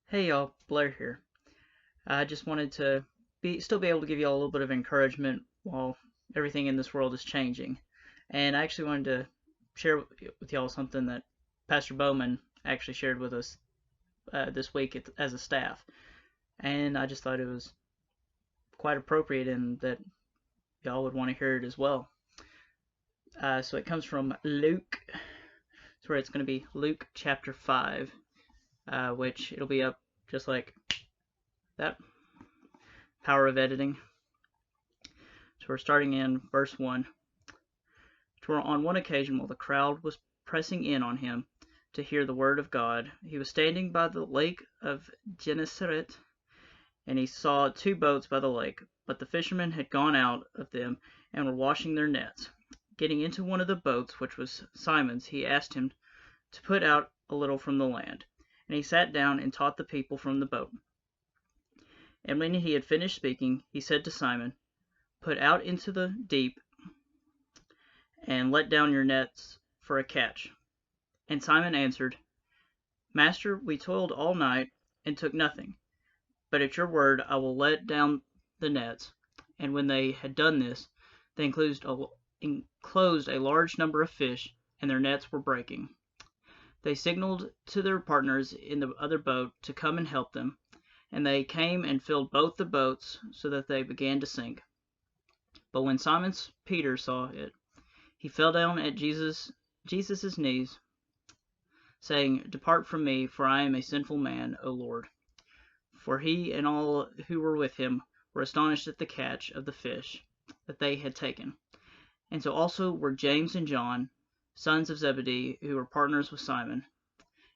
Hey y'all, Blair here. I just wanted to still be able to give y'all a little bit of encouragement while everything in this world is changing. And I actually wanted to share with y'all something that Pastor Bowman actually shared with us this week as a staff. And I just thought it was quite appropriate and that y'all would want to hear it as well. So it comes from Luke. It's where it's going to be Luke chapter 5, which it'll be up just like that. Power of editing. So we're starting in verse 1. On one occasion, while the crowd was pressing in on him to hear the word of God, he was standing by the lake of Gennesaret, and he saw two boats by the lake, but the fishermen had gone out of them and were washing their nets. Getting into one of the boats, which was Simon's, he asked him to put out a little from the land. And he sat down and taught the people from the boat. And when he had finished speaking, he said to Simon, "Put out into the deep and let down your nets for a catch." And Simon answered, "Master, we toiled all night and took nothing, but at your word I will let down the nets." And when they had done this, they enclosed a large number of fish, and their nets were breaking. They signaled to their partners in the other boat to come and help them, and they came and filled both the boats so that they began to sink. But when Simon Peter saw it, he fell down at Jesus' knees, saying, "Depart from me, for I am a sinful man, O Lord." For he and all who were with him were astonished at the catch of the fish that they had taken. And so also were James and John, sons of Zebedee, who were partners with Simon.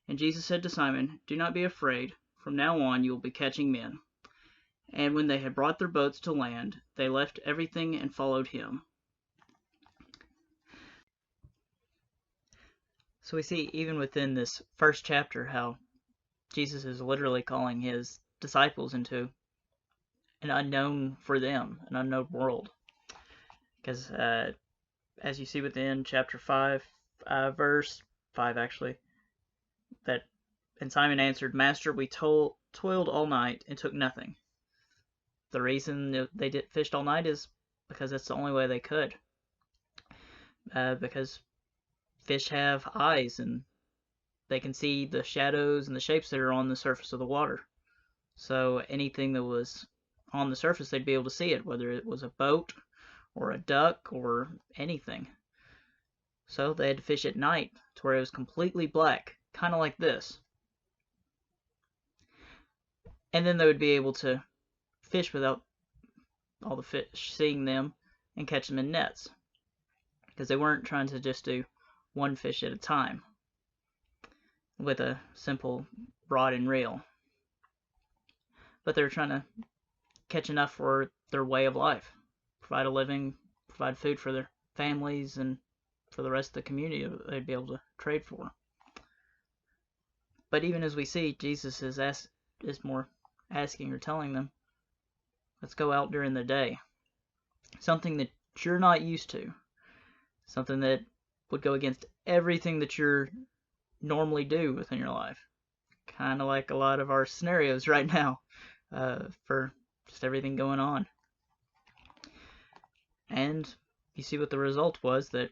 And Jesus said to Simon, "Do not be afraid. From now on you will be catching men." And when they had brought their boats to land, they left everything and followed him. So we see even within this first chapter how Jesus is literally calling his disciples into an unknown for them, an unknown world. Because as you see within chapter 5, verse 5 actually, that and Simon answered, "Master, we toiled all night and took nothing." The reason they fished all night is because that's the only way they could. Because fish have eyes and they can see the shadows and the shapes that are on the surface of the water. So anything that was on the surface, they'd be able to see it, whether it was a boat or a duck or anything. So they had to fish at night to where it was completely black, kind of like this. And then they would be able to fish without all the fish seeing them and catch them in nets, because they weren't trying to just do one fish at a time with a simple rod and reel, but they were trying to catch enough for their way of life, provide a living, provide food for their families, and for the rest of the community they'd be able to trade for. But even as we see, Jesus is more asking or telling them, let's go out during the day. Something that you're not used to. Something that would go against everything that you're normally do within your life. Kind of like a lot of our scenarios right now, for just everything going on. And you see what the result was, that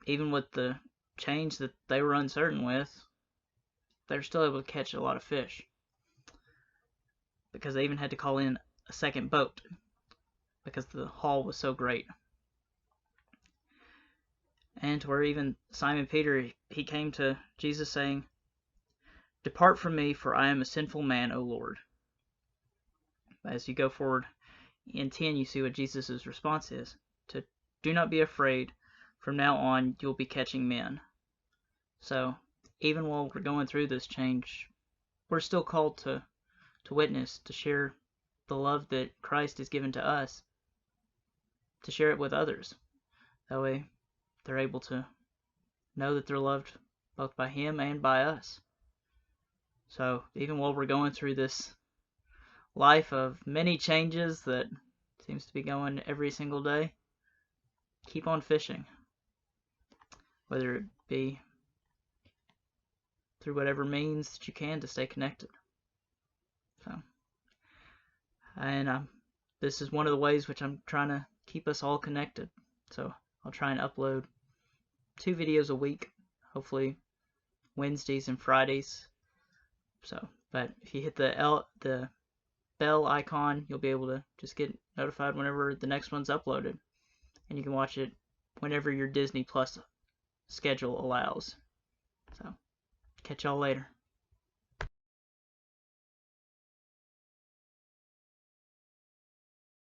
even with the change that they were uncertain with, they're still able to catch a lot of fish. Because they even had to call in a second boat because the haul was so great. And to where even Simon Peter, he came to Jesus saying, "Depart from me, for I am a sinful man, O Lord." As you go forward in 10, you see what Jesus' response is. To do not be afraid. From now on, you'll be catching men. So even while we're going through this change, we're still called to witness, to share the love that Christ has given to us, to share it with others. That way they're able to know that they're loved both by him and by us. So even while we're going through this life of many changes that seems to be going every single day, keep on fishing, whether it be through whatever means that you can to stay connected. So, and this is one of the ways which I'm trying to keep us all connected. So I'll try and upload 2 videos a week, hopefully Wednesdays and Fridays. So, but if you hit the bell icon, you'll be able to just get notified whenever the next one's uploaded, and you can watch it whenever your Disney Plus schedule allows. So, catch y'all later.